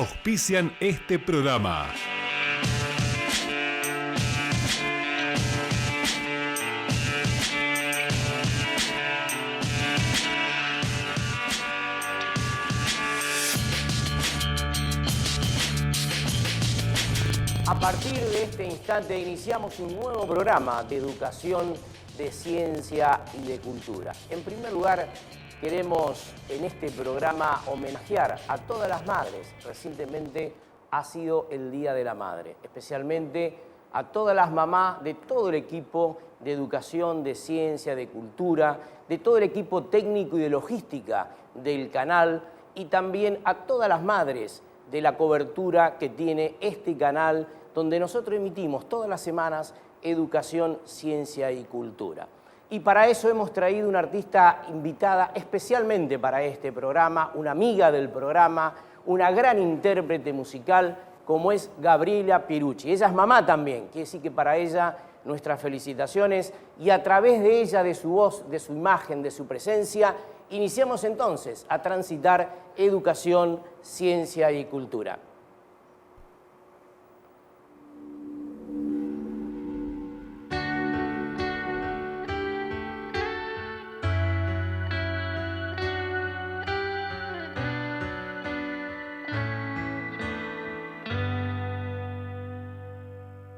auspician este programa. A partir de este instante iniciamos un nuevo programa de educación, de ciencia y de cultura. En primer lugar, queremos en este programa homenajear a todas las madres. Recientemente ha sido el Día de la Madre, especialmente a todas las mamás de todo el equipo de educación, de ciencia, de cultura, de todo el equipo técnico y de logística del canal y también a todas las madres de la cobertura que tiene este canal donde nosotros emitimos todas las semanas educación, ciencia y cultura. Y para eso hemos traído una artista invitada especialmente para este programa, una amiga del programa, una gran intérprete musical como es Gabriela Pierucci. Ella es mamá también, quiere decir que para ella nuestras felicitaciones y a través de ella, de su voz, de su imagen, de su presencia, iniciamos entonces a transitar educación, ciencia y cultura.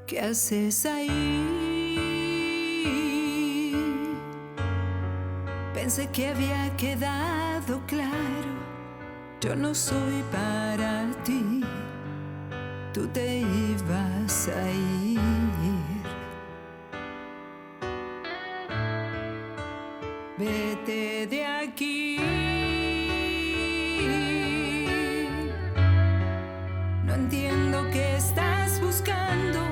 ¿Qué haces ahí? Pensé que había quedado claro. Yo no soy para ti. Tú te ibas a ir. Vete de aquí. No entiendo qué estás buscando.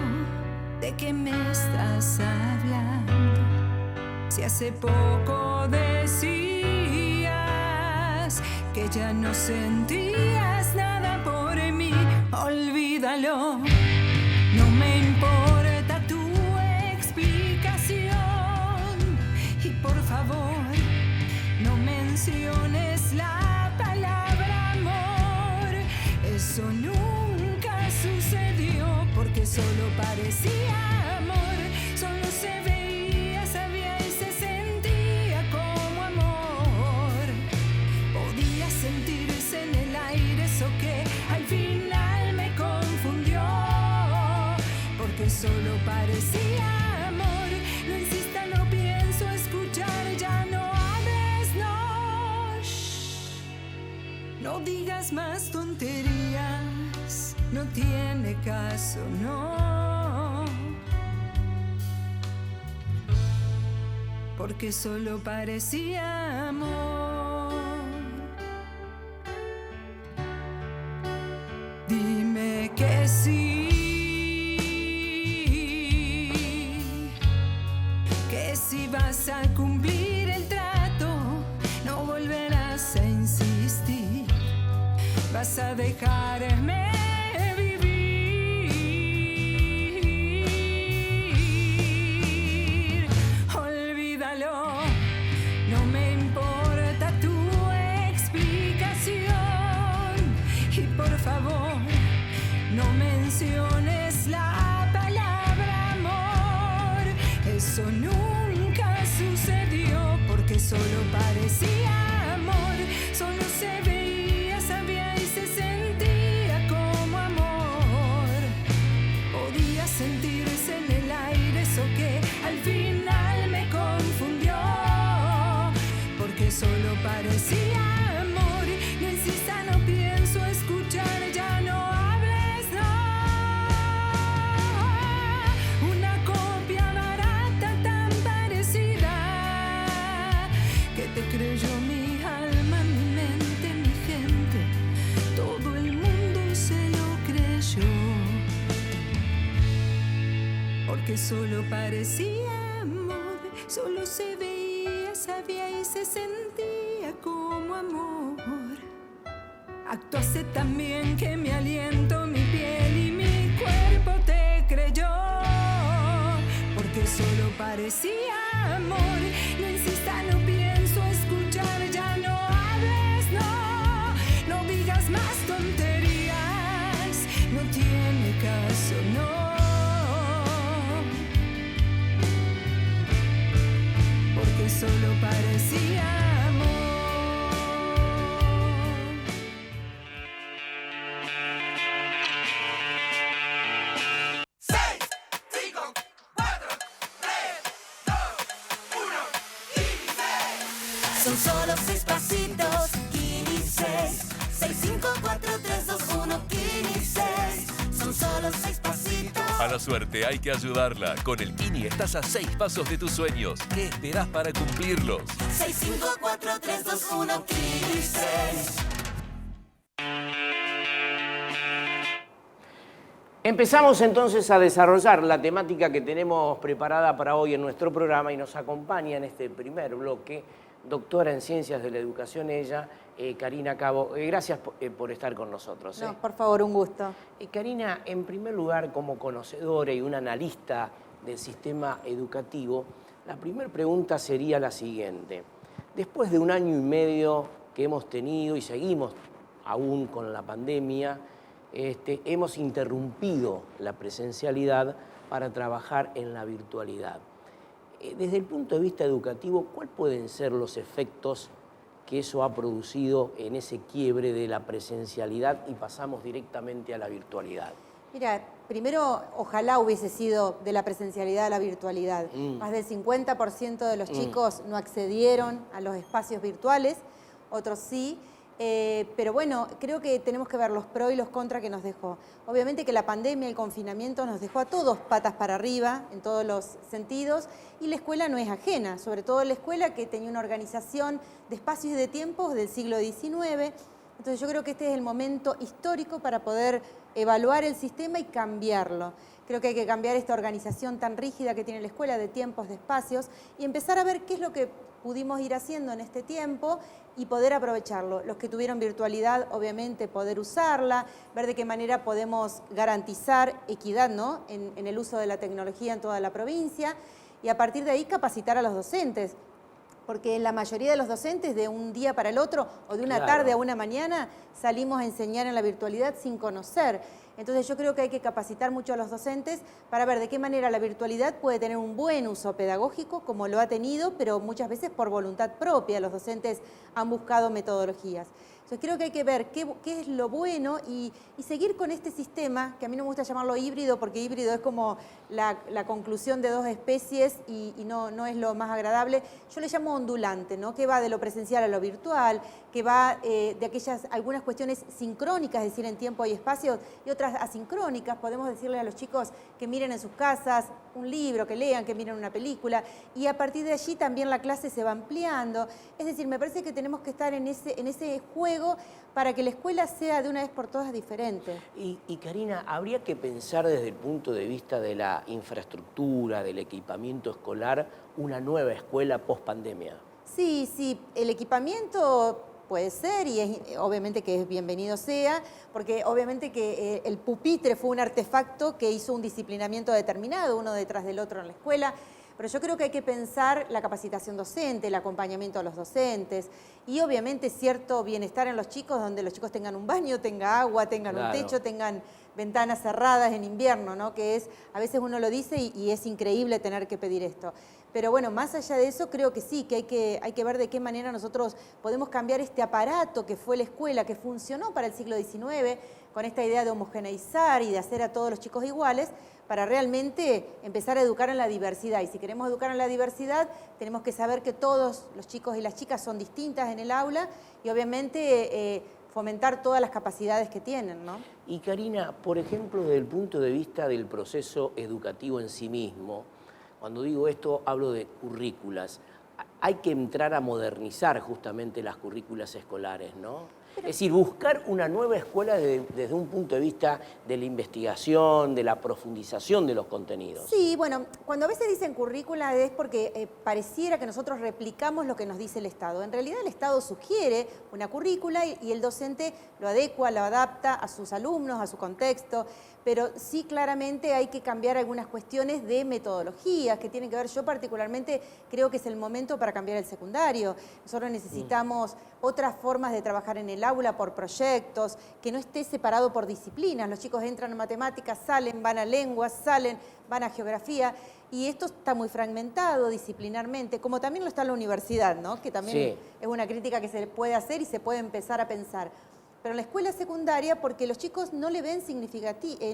¿De qué me estás hablando? Si hace poco decías que ya no sentías nada por mí, olvídalo. No me importa tu explicación. Y por favor, no menciones la palabra amor. Eso nunca sucedió porque solo parecía amor. Solo se veía, sabía y se sentía como amor. Podía sentirse en el aire, eso que al final me confundió. Porque solo parecía amor. No insista, no pienso escuchar, ya no hables, no. Shh. No digas más tonterías, no tiene caso, no. Porque solo parecía amor. Dime que sí, que si vas a cumplir el trato, no volverás a insistir. Vas a dejarme vivir. Olvídalo. No me importa tu explicación. Y por favor, no menciones la palabra amor. Eso nunca sucedió porque solo parecía amor. Solo se veía, sabía y se sentía como amor. Podía sentirse en el aire, eso que al final me confundió. Porque solo parecía amor. No insista, no pienso escuchar, ya no hables, no. Una copia barata tan parecida que te creyó mi alma, mi mente, mi gente. Todo el mundo se lo creyó. Porque solo parecía amor. Solo se veía, sabía y se sentía como amor. Actuaste tan bien que mi aliento, mi piel y mi cuerpo te creyó. Porque solo parecía amor. No insista, no pienso escuchar, ya no hables, no. No digas más tonterías. tiene caso, no. Porque solo parecía amor. Son solo 6 pasitos, Kini 6. 6, 5, 4, 3, 2, 1, Kini 6. Son solo 6 pasitos. A la suerte hay que ayudarla. Con el Kini estás a 6 pasos de tus sueños. ¿Qué esperás para cumplirlos? 6, 5, 4, 3, 2, 1, Kini 6. Empezamos entonces a desarrollar la temática que tenemos preparada para hoy en nuestro programa y nos acompaña en este primer bloque, doctora en Ciencias de la Educación, ella, Karina Cabo. Gracias por estar con nosotros. No, por favor, un gusto. Karina, en primer lugar, como conocedora y una analista del sistema educativo, la primera pregunta sería la siguiente. Después de 1 año y medio que hemos tenido y seguimos aún con la pandemia, hemos interrumpido la presencialidad para trabajar en la virtualidad. Desde el punto de vista educativo, ¿cuáles pueden ser los efectos que eso ha producido en ese quiebre de la presencialidad y pasamos directamente a la virtualidad? Mira, primero, ojalá hubiese sido de la presencialidad a la virtualidad. Más del 50% de los chicos no accedieron a los espacios virtuales, otros sí. Pero bueno, creo que tenemos que ver los pros y los contras que nos dejó. Obviamente que la pandemia, el confinamiento nos dejó a todos patas para arriba en todos los sentidos y la escuela no es ajena, sobre todo la escuela que tenía una organización de espacios y de tiempos del siglo XIX. Entonces yo creo que este es el momento histórico para poder evaluar el sistema y cambiarlo. Creo que hay que cambiar esta organización tan rígida que tiene la escuela de tiempos, de espacios y empezar a ver qué es lo que pudimos ir haciendo en este tiempo y poder aprovecharlo. Los que tuvieron virtualidad, obviamente, poder usarla, ver de qué manera podemos garantizar equidad, ¿no?, en el uso de la tecnología en toda la provincia y a partir de ahí capacitar a los docentes. Porque la mayoría de los docentes de un día para el otro o de una tarde a una mañana salimos a enseñar en la virtualidad sin conocer. Entonces yo creo que hay que capacitar mucho a los docentes para ver de qué manera la virtualidad puede tener un buen uso pedagógico, como lo ha tenido, pero muchas veces por voluntad propia. Los docentes han buscado metodologías. Entonces creo que hay que ver qué es lo bueno y seguir con este sistema, que a mí no me gusta llamarlo híbrido, porque híbrido es como la conclusión de dos especies y no es lo más agradable. Yo le llamo ondulante, ¿no?, que va de lo presencial a lo virtual, que va de algunas cuestiones sincrónicas, es decir, en tiempo y espacio, y otras asincrónicas. Podemos decirle a los chicos que miren en sus casas un libro, que lean, que miren una película, y a partir de allí también la clase se va ampliando. Es decir, me parece que tenemos que estar en ese juego para que la escuela sea de una vez por todas diferente. Y Karina, habría que pensar desde el punto de vista de la infraestructura, del equipamiento escolar, una nueva escuela post-pandemia. Sí, el equipamiento puede ser y obviamente que es bienvenido sea, porque obviamente que el pupitre fue un artefacto que hizo un disciplinamiento determinado, uno detrás del otro en la escuela, pero yo creo que hay que pensar la capacitación docente, el acompañamiento a los docentes y obviamente cierto bienestar en los chicos, donde los chicos tengan un baño, tengan agua, tengan un techo, tengan ventanas cerradas en invierno, ¿no?, que es, a veces uno lo dice y es increíble tener que pedir esto. Pero bueno, más allá de eso, creo que sí, que hay que ver de qué manera nosotros podemos cambiar este aparato que fue la escuela, que funcionó para el siglo XIX, con esta idea de homogeneizar y de hacer a todos los chicos iguales, para realmente empezar a educar en la diversidad. Y si queremos educar en la diversidad, tenemos que saber que todos los chicos y las chicas son distintas en el aula y obviamente fomentar todas las capacidades que tienen, ¿no? Y Karina, por ejemplo, desde el punto de vista del proceso educativo en sí mismo, cuando digo esto hablo de currículas, hay que entrar a modernizar justamente las currículas escolares, ¿no? Es decir, buscar una nueva escuela desde un punto de vista de la investigación, de la profundización de los contenidos. Sí, bueno, cuando a veces dicen currícula es porque pareciera que nosotros replicamos lo que nos dice el Estado. En realidad el Estado sugiere una currícula y el docente lo adecua, lo adapta a sus alumnos, a su contexto, pero sí claramente hay que cambiar algunas cuestiones de metodologías que tienen que ver, yo particularmente creo que es el momento para cambiar el secundario. Nosotros necesitamos otras formas de trabajar en el el aula por proyectos, que no esté separado por disciplinas. Los chicos entran a matemáticas, salen, van a lenguas, salen, van a geografía, y esto está muy fragmentado disciplinarmente, como también lo está en la universidad, ¿no? Que también es una crítica que se puede hacer y se puede empezar a pensar. Pero en la escuela secundaria, porque los chicos no le ven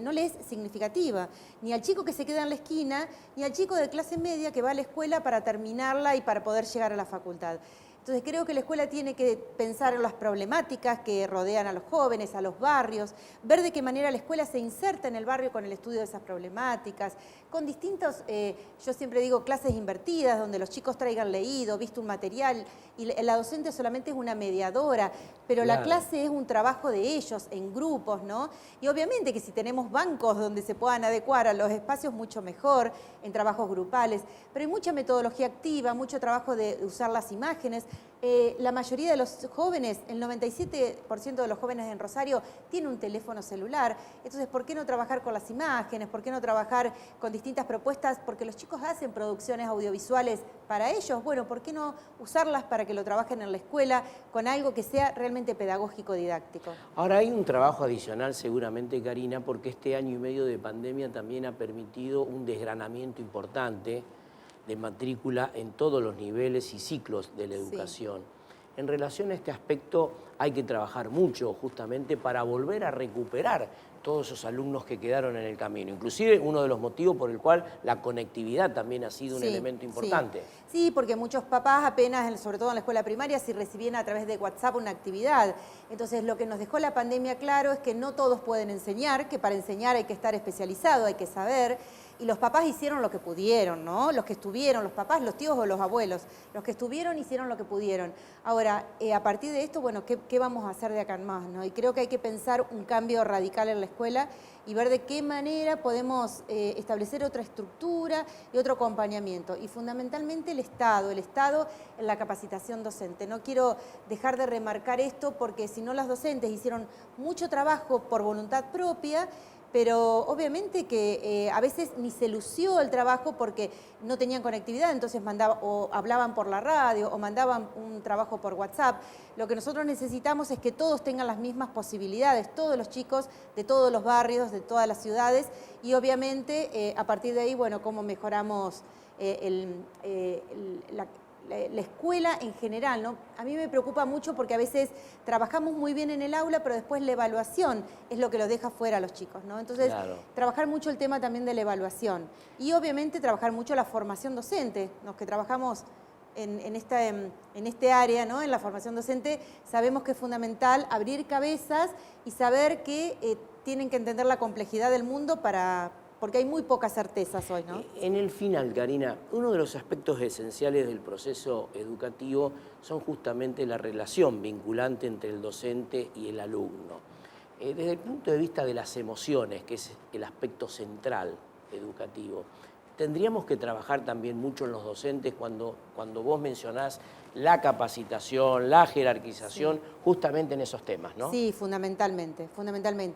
no le es significativa, ni al chico que se queda en la esquina, ni al chico de clase media que va a la escuela para terminarla y para poder llegar a la facultad. Entonces creo que la escuela tiene que pensar en las problemáticas que rodean a los jóvenes, a los barrios, ver de qué manera la escuela se inserta en el barrio con el estudio de esas problemáticas, con distintos, yo siempre digo, clases invertidas, donde los chicos traigan leído, visto un material, y la docente solamente es una mediadora, pero la clase es un trabajo de ellos, en grupos, ¿no? Y obviamente que si tenemos bancos donde se puedan adecuar a los espacios, mucho mejor, en trabajos grupales, pero hay mucha metodología activa, mucho trabajo de usar las imágenes. La mayoría de los jóvenes, el 97% de los jóvenes en Rosario tiene un teléfono celular, entonces ¿por qué no trabajar con las imágenes? ¿Por qué no trabajar con distintas propuestas? Porque los chicos hacen producciones audiovisuales para ellos, bueno, ¿por qué no usarlas para que lo trabajen en la escuela con algo que sea realmente pedagógico, didáctico? Ahora hay un trabajo adicional seguramente, Karina, porque este año y medio de pandemia también ha permitido un desgranamiento importante de matrícula en todos los niveles y ciclos de la educación. En relación a este aspecto hay que trabajar mucho justamente para volver a recuperar todos esos alumnos que quedaron en el camino. Inclusive uno de los motivos por el cual la conectividad también ha sido un elemento importante. Sí, porque muchos papás apenas, sobre todo en la escuela primaria, si recibían a través de WhatsApp una actividad. Entonces lo que nos dejó la pandemia claro es que no todos pueden enseñar, que para enseñar hay que estar especializado, hay que saber. Y los papás hicieron lo que pudieron, ¿no? Los que estuvieron, los papás, los tíos o los abuelos, los que estuvieron hicieron lo que pudieron. Ahora, a partir de esto, bueno, ¿qué vamos a hacer de acá en más, ¿no? Y creo que hay que pensar un cambio radical en la escuela y ver de qué manera podemos establecer otra estructura y otro acompañamiento. Y fundamentalmente el Estado en la capacitación docente. No quiero dejar de remarcar esto porque si no las docentes hicieron mucho trabajo por voluntad propia, pero obviamente que a veces ni se lució el trabajo porque no tenían conectividad, entonces o hablaban por la radio o mandaban un trabajo por WhatsApp. Lo que nosotros necesitamos es que todos tengan las mismas posibilidades, todos los chicos de todos los barrios, de todas las ciudades, y obviamente a partir de ahí, bueno, cómo mejoramos la escuela en general, ¿no? A mí me preocupa mucho porque a veces trabajamos muy bien en el aula, pero después la evaluación es lo que los deja fuera a los chicos, ¿no? Entonces, trabajar mucho el tema también de la evaluación y obviamente trabajar mucho la formación docente. Los que trabajamos en este área, ¿no? En la formación docente, sabemos que es fundamental abrir cabezas y saber que tienen que entender la complejidad del mundo porque hay muy pocas certezas hoy, ¿no? En el final, Karina, uno de los aspectos esenciales del proceso educativo son justamente la relación vinculante entre el docente y el alumno. Desde el punto de vista de las emociones, que es el aspecto central educativo, tendríamos que trabajar también mucho en los docentes cuando vos mencionás la capacitación, la jerarquización, justamente en esos temas, ¿no? Sí, fundamentalmente.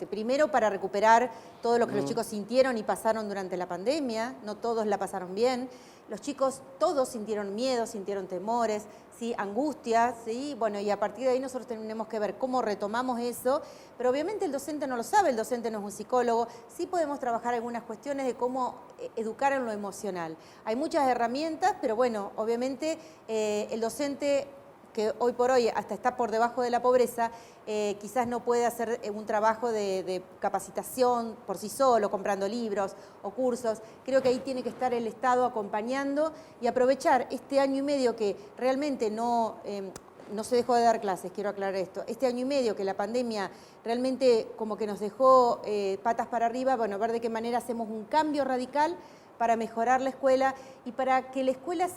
Primero para recuperar todo lo que los chicos sintieron y pasaron durante la pandemia, no todos la pasaron bien. Los chicos todos sintieron miedo, sintieron temores, ¿sí? Angustias, ¿sí? Bueno, y a partir de ahí nosotros tenemos que ver cómo retomamos eso, pero obviamente el docente no lo sabe, el docente no es un psicólogo, sí podemos trabajar algunas cuestiones de cómo educar en lo emocional. Hay muchas herramientas, pero bueno, obviamente el docente que hoy por hoy hasta está por debajo de la pobreza, quizás no puede hacer un trabajo de capacitación por sí solo, comprando libros o cursos. Creo que ahí tiene que estar el Estado acompañando y aprovechar este año y medio que realmente no se dejó de dar clases, quiero aclarar esto. Este año y medio que la pandemia realmente como que nos dejó patas para arriba, bueno, ver de qué manera hacemos un cambio radical para mejorar la escuela y para que la escuela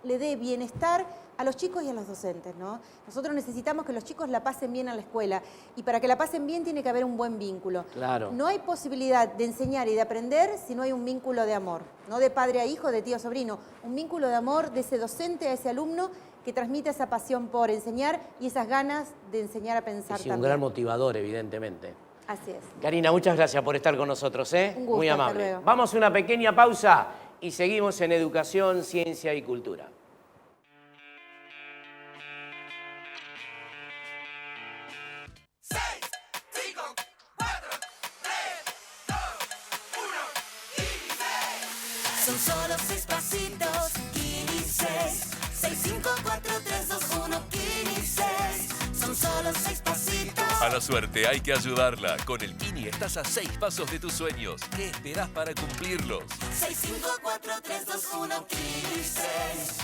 le dé bienestar a los chicos y a los docentes, ¿no? Nosotros necesitamos que los chicos la pasen bien en la escuela y para que la pasen bien tiene que haber un buen vínculo. Claro. No hay posibilidad de enseñar y de aprender si no hay un vínculo de amor, no de padre a hijo, de tío a sobrino, un vínculo de amor de ese docente a ese alumno que transmite esa pasión por enseñar y esas ganas de enseñar a pensar Sí, también. un gran motivador, evidentemente. Así es. Karina, muchas gracias por estar con nosotros, ¿eh? Un gusto, muy hasta amable. luego. Vamos a una pequeña pausa y seguimos en Educación, Ciencia y Cultura. Son solo 6 pasitos, Kini 6. 6, 5, 4, 3, 2, 1, Kini 6. Son solo 6 pasitos. A la suerte hay que ayudarla. Con el Kini estás a 6 pasos de tus sueños. ¿Qué esperás para cumplirlos? 6, 5, 4, 3, 2, 1, Kini 6.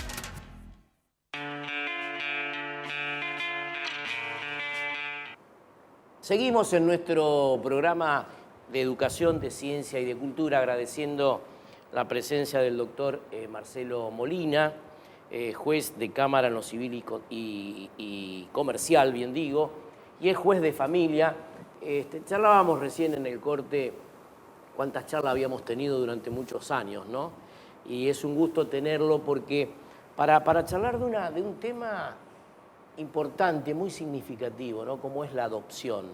Seguimos en nuestro programa de educación, de ciencia y de cultura, agradeciendo la presencia del doctor Marcelo Molina, juez de Cámara en lo civil y comercial, bien digo, y es juez de familia. Charlábamos recién en el corte cuántas charlas habíamos tenido durante muchos años, ¿no? Y es un gusto tenerlo porque para charlar de un tema importante, muy significativo, ¿no? Como es la adopción.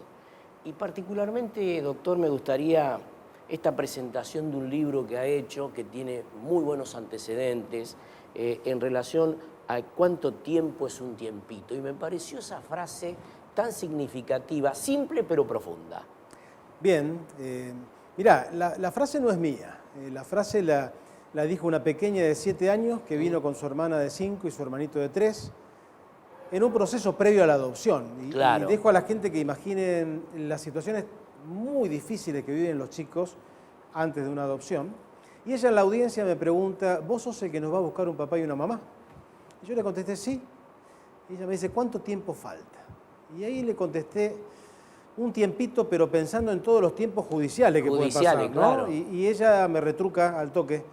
Y particularmente, doctor, me gustaría esta presentación de un libro que ha hecho, que tiene muy buenos antecedentes, en relación a cuánto tiempo es un tiempito. Y me pareció esa frase tan significativa, simple pero profunda. Bien, mirá, la frase no es mía. La frase la dijo una pequeña de 7 años que vino con su hermana de 5 y su hermanito de 3 en un proceso previo a la adopción. Y dejo a la gente que imaginen las situaciones muy difíciles que viven los chicos antes de una adopción. Y ella en la audiencia me pregunta, ¿vos sos el que nos va a buscar un papá y una mamá? Y yo le contesté, sí. Y ella me dice, ¿cuánto tiempo falta? Y ahí le contesté, un tiempito, pero pensando en todos los tiempos judiciales que pueden pasar, ¿no? Claro. Y ella me retruca al toque,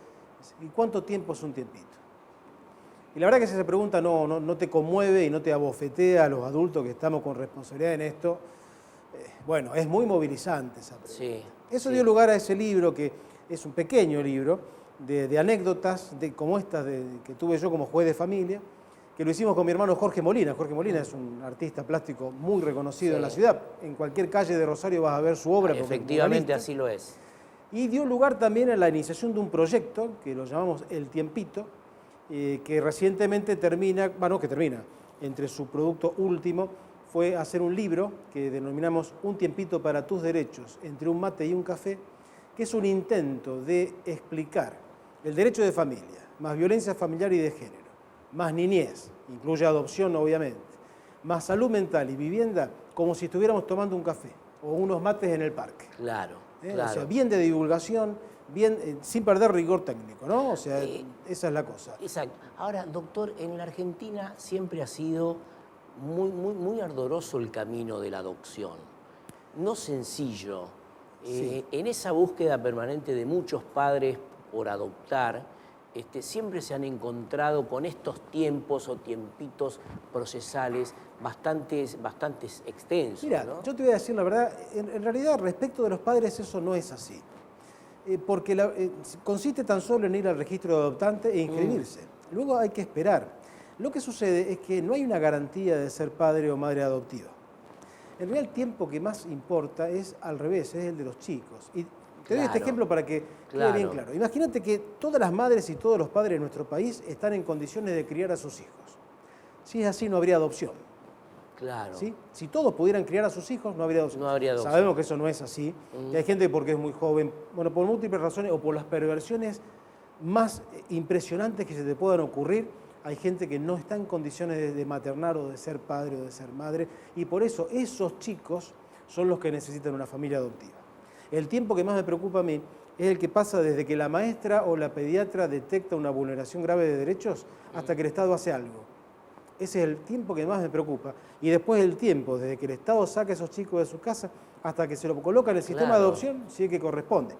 ¿y cuánto tiempo es un tiempito? Y la verdad que esa pregunta no te conmueve y no te abofetea a los adultos que estamos con responsabilidad en esto. Bueno, es muy movilizante esa pregunta. Sí, Eso dio lugar a ese libro, que es un pequeño libro, de anécdotas como estas que tuve yo como juez de familia, que lo hicimos con mi hermano Jorge Molina. Jorge Molina es un artista plástico muy reconocido en la ciudad. En cualquier calle de Rosario vas a ver su obra. Efectivamente, así lo es. Y dio lugar también a la iniciación de un proyecto que lo llamamos El Tiempito, que recientemente termina, entre su producto último, fue hacer un libro que denominamos Un tiempito para tus derechos, entre un mate y un café, que es un intento de explicar el derecho de familia, más violencia familiar y de género, más niñez, incluye adopción obviamente, más salud mental y vivienda, como si estuviéramos tomando un café o unos mates en el parque. Claro. O sea, bien de divulgación, bien, sin perder rigor técnico, ¿no? O sea, esa es la cosa. Exacto. Ahora, doctor, en la Argentina siempre ha sido muy ardoroso el camino de la adopción. No sencillo. Sí. En esa búsqueda permanente de muchos padres por adoptar, siempre se han encontrado con estos tiempos o tiempitos procesales bastantes extensos. Mira, ¿no? yo te voy a decir la verdad, en realidad respecto de los padres eso no es así. Porque consiste tan solo en ir al registro de adoptante e inscribirse. Luego hay que esperar. Lo que sucede es que no hay una garantía de ser padre o madre adoptiva. En realidad el tiempo que más importa es al revés, es el de los chicos. Y te doy este ejemplo para que quede bien claro. Imagínate que todas las madres y todos los padres de nuestro país están en condiciones de criar a sus hijos. Si es así, no habría adopción. Claro. ¿Sí? Si todos pudieran criar a sus hijos, no habría adopción. No habría adopción. Sabemos que eso no es así. Que hay gente porque es muy joven, bueno, por múltiples razones o por las perversiones más impresionantes que se te puedan ocurrir, hay gente que no está en condiciones de maternar o de ser padre o de ser madre, y por eso esos chicos son los que necesitan una familia adoptiva. El tiempo que más me preocupa a mí es el que pasa desde que la maestra o la pediatra detecta una vulneración grave de derechos hasta que el Estado hace algo. Ese es el tiempo que más me preocupa. Y después el tiempo, desde que el Estado saca a esos chicos de su casa hasta que se lo coloca en el sistema de adopción, si es que corresponde.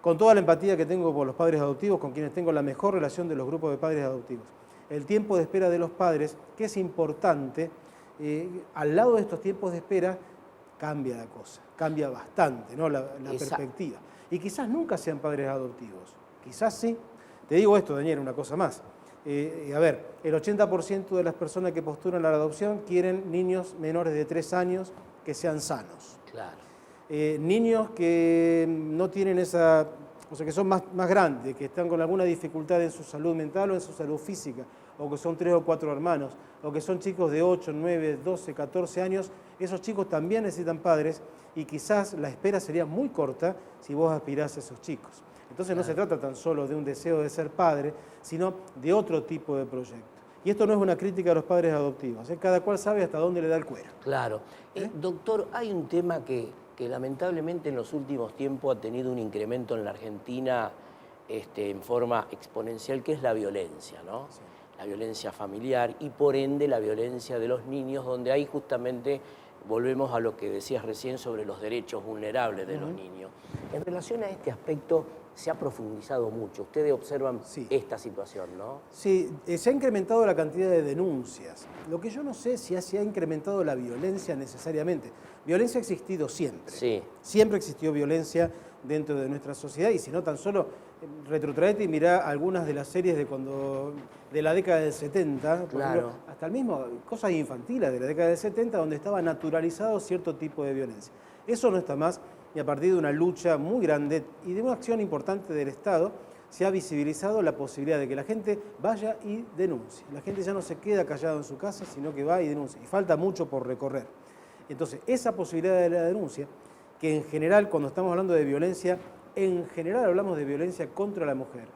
Con toda la empatía que tengo por los padres adoptivos, con quienes tengo la mejor relación de los grupos de padres adoptivos. El tiempo de espera de los padres, que es importante, al lado de estos tiempos de espera, cambia la cosa, cambia bastante, ¿no? la perspectiva. Y quizás nunca sean padres adoptivos, quizás sí. Te digo esto, Daniel, una cosa más. A ver, el 80% de las personas que postulan a la adopción quieren niños menores de 3 años que sean sanos. Claro. Niños que no tienen esa, o sea, que son más grandes, que están con alguna dificultad en su salud mental o en su salud física, o que son 3 o 4 hermanos, o que son chicos de 8, 9, 12, 14 años, esos chicos también necesitan padres y quizás la espera sería muy corta si vos aspirás a esos chicos. Entonces no se trata tan solo de un deseo de ser padre, sino de otro tipo de proyecto. Y esto no es una crítica a los padres adoptivos, cada cual sabe hasta dónde le da el cuero. Claro. Doctor, hay un tema que lamentablemente en los últimos tiempos ha tenido un incremento en la Argentina en forma exponencial, que es la violencia, ¿no? Sí. La violencia familiar y por ende la violencia de los niños, donde ahí justamente volvemos a lo que decías recién sobre los derechos vulnerables de los niños. En relación a este aspecto se ha profundizado mucho. Ustedes observan esta situación, ¿no? Sí, se ha incrementado la cantidad de denuncias. Lo que yo no sé si se ha incrementado la violencia necesariamente. Violencia ha existido siempre. Sí. Siempre existió violencia dentro de nuestra sociedad y si no tan solo retrotraete y mirá algunas de las series de la década del 70, por ejemplo, hasta el mismo, cosas infantiles de la década del 70, donde estaba naturalizado cierto tipo de violencia. Eso no está más y a partir de una lucha muy grande y de una acción importante del Estado, se ha visibilizado la posibilidad de que la gente vaya y denuncie. La gente ya no se queda callada en su casa, sino que va y denuncia. Y falta mucho por recorrer. Entonces, esa posibilidad de la denuncia, que en general, cuando estamos hablando de violencia, en general hablamos de violencia contra la mujer.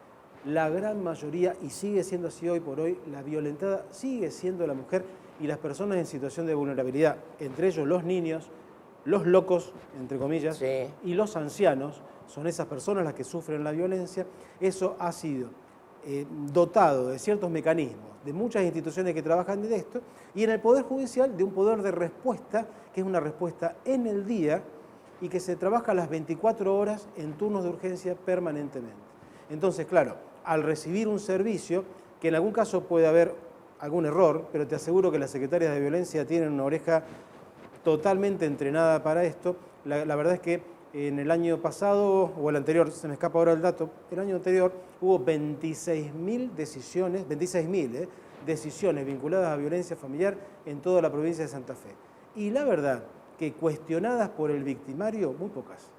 La gran mayoría, y sigue siendo así hoy por hoy, la violentada sigue siendo la mujer y las personas en situación de vulnerabilidad, entre ellos los niños, los locos, entre comillas, y los ancianos, son esas personas las que sufren la violencia. Eso ha sido dotado de ciertos mecanismos, de muchas instituciones que trabajan de esto, y en el Poder Judicial de un poder de respuesta, que es una respuesta en el día, y que se trabaja las 24 horas en turnos de urgencia permanentemente. Entonces, claro, al recibir un servicio, que en algún caso puede haber algún error, pero te aseguro que las secretarias de violencia tienen una oreja totalmente entrenada para esto. La verdad es que en el año pasado, o el anterior, se me escapa ahora el dato, el año anterior hubo 26.000 decisiones, 26.000 decisiones vinculadas a violencia familiar en toda la provincia de Santa Fe. Y la verdad que cuestionadas por el victimario, muy pocas.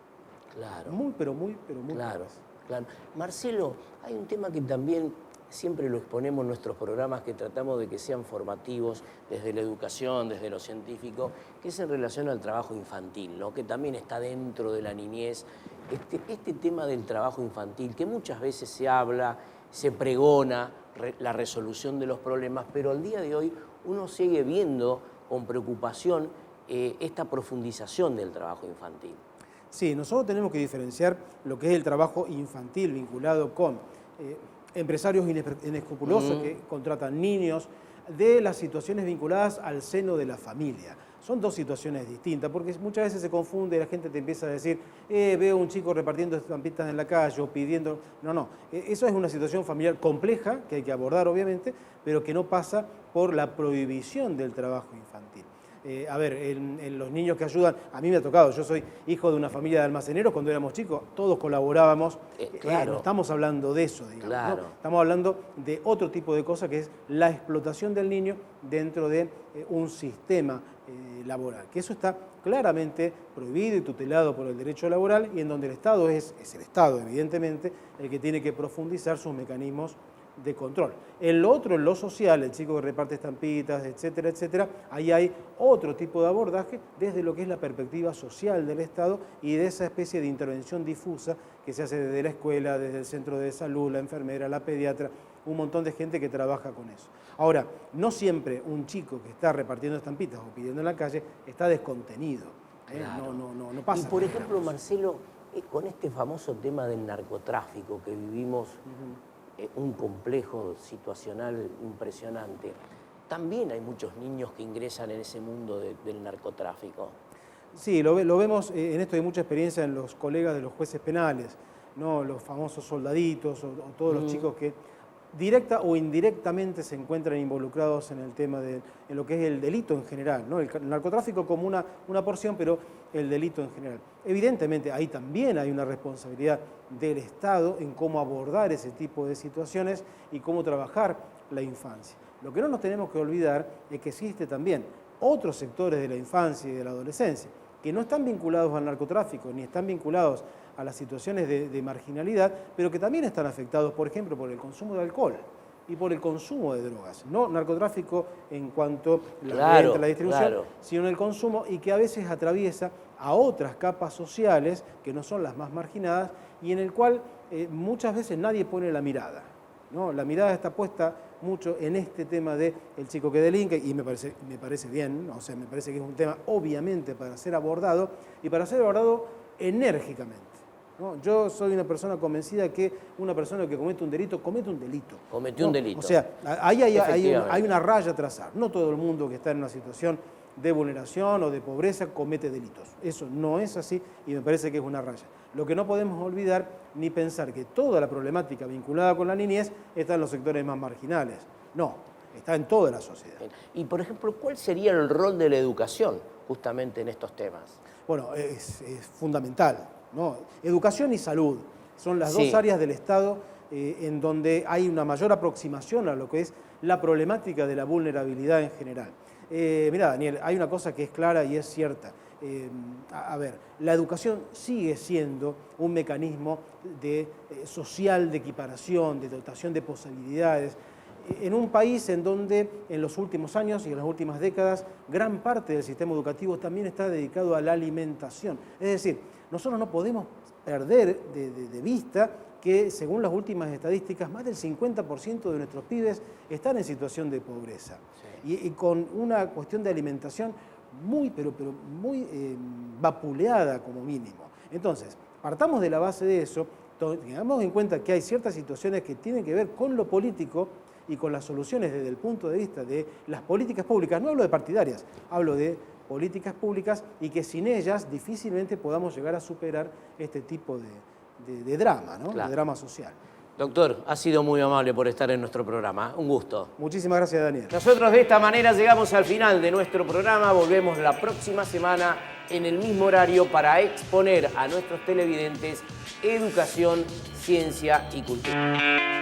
Claro. Pero muy pocas. Claro. Marcelo, hay un tema que también siempre lo exponemos en nuestros programas, que tratamos de que sean formativos desde la educación, desde lo científico, que es en relación al trabajo infantil, ¿no? Que también está dentro de la niñez. Este tema del trabajo infantil, que muchas veces se habla, se pregona la resolución de los problemas, pero al día de hoy uno sigue viendo con preocupación esta profundización del trabajo infantil. Sí, nosotros tenemos que diferenciar lo que es el trabajo infantil vinculado con empresarios inescrupulosos que contratan niños, de las situaciones vinculadas al seno de la familia. Son dos situaciones distintas, porque muchas veces se confunde y la gente te empieza a decir, veo un chico repartiendo estampitas en la calle o pidiendo... No, eso es una situación familiar compleja que hay que abordar obviamente, pero que no pasa por la prohibición del trabajo infantil. En los niños que ayudan, a mí me ha tocado, yo soy hijo de una familia de almaceneros, cuando éramos chicos todos colaborábamos, no estamos hablando de eso, digamos, ¿no? Estamos hablando de otro tipo de cosa que es la explotación del niño dentro de un sistema laboral, que eso está claramente prohibido y tutelado por el derecho laboral y en donde el Estado es el Estado, evidentemente, el que tiene que profundizar sus mecanismos de control. En lo otro, en lo social, el chico que reparte estampitas, etcétera, etcétera, ahí hay otro tipo de abordaje desde lo que es la perspectiva social del Estado y de esa especie de intervención difusa que se hace desde la escuela, desde el centro de salud, la enfermera, la pediatra, un montón de gente que trabaja con eso. Ahora, no siempre un chico que está repartiendo estampitas o pidiendo en la calle está descontenido. Claro. No pasa. Y por ejemplo, Marcelo, con este famoso tema del narcotráfico que vivimos, un complejo situacional impresionante, también hay muchos niños que ingresan en ese mundo del narcotráfico. Sí, lo vemos en esto, hay mucha experiencia en los colegas de los jueces penales, ¿no? Los famosos soldaditos o todos los chicos que directa o indirectamente se encuentran involucrados en el tema en lo que es el delito en general, ¿no? El narcotráfico como una porción, pero el delito en general. Evidentemente, ahí también hay una responsabilidad del Estado en cómo abordar ese tipo de situaciones y cómo trabajar la infancia. Lo que no nos tenemos que olvidar es que existe también otros sectores de la infancia y de la adolescencia que no están vinculados al narcotráfico ni están vinculados a las situaciones de marginalidad, pero que también están afectados, por ejemplo, por el consumo de alcohol y por el consumo de drogas. No narcotráfico en cuanto a la distribución, sino el consumo, y que a veces atraviesa a otras capas sociales que no son las más marginadas y en el cual muchas veces nadie pone la mirada, ¿no? La mirada está puesta mucho en este tema del chico que delinque, y me parece bien, o sea, me parece que es un tema obviamente para ser abordado, y para ser abordado enérgicamente, ¿no? Yo soy una persona convencida que una persona que comete un delito, comete un delito. Cometió un delito. O sea, ahí hay Efectivamente. una raya a trazar. No todo el mundo que está en una situación de vulneración o de pobreza comete delitos. Eso no es así y me parece que es una raya. Lo que no podemos olvidar ni pensar que toda la problemática vinculada con la niñez está en los sectores más marginales. No, está en toda la sociedad. Y, por ejemplo, ¿cuál sería el rol de la educación justamente en estos temas? Bueno, es fundamental, ¿no? Educación y salud son las Sí. dos áreas del Estado en donde hay una mayor aproximación a lo que es la problemática de la vulnerabilidad en general. Mirá, Daniel, hay una cosa que es clara y es cierta. A ver, la educación sigue siendo un mecanismo social de equiparación, de dotación de posibilidades, en un país en donde en los últimos años y en las últimas décadas gran parte del sistema educativo también está dedicado a la alimentación. Es decir, nosotros no podemos perder de vista que según las últimas estadísticas más del 50% de nuestros pibes están en situación de pobreza. Sí. Y con una cuestión de alimentación muy, pero muy vapuleada como mínimo. Entonces, partamos de la base de eso, tengamos en cuenta que hay ciertas situaciones que tienen que ver con lo político y con las soluciones desde el punto de vista de las políticas públicas. No hablo de partidarias, hablo de políticas públicas y que sin ellas difícilmente podamos llegar a superar este tipo de drama, ¿no? Claro. De drama social. Doctor, ha sido muy amable por estar en nuestro programa. Un gusto. Muchísimas gracias, Daniel. Nosotros de esta manera llegamos al final de nuestro programa. Volvemos la próxima semana en el mismo horario para exponer a nuestros televidentes educación, ciencia y cultura.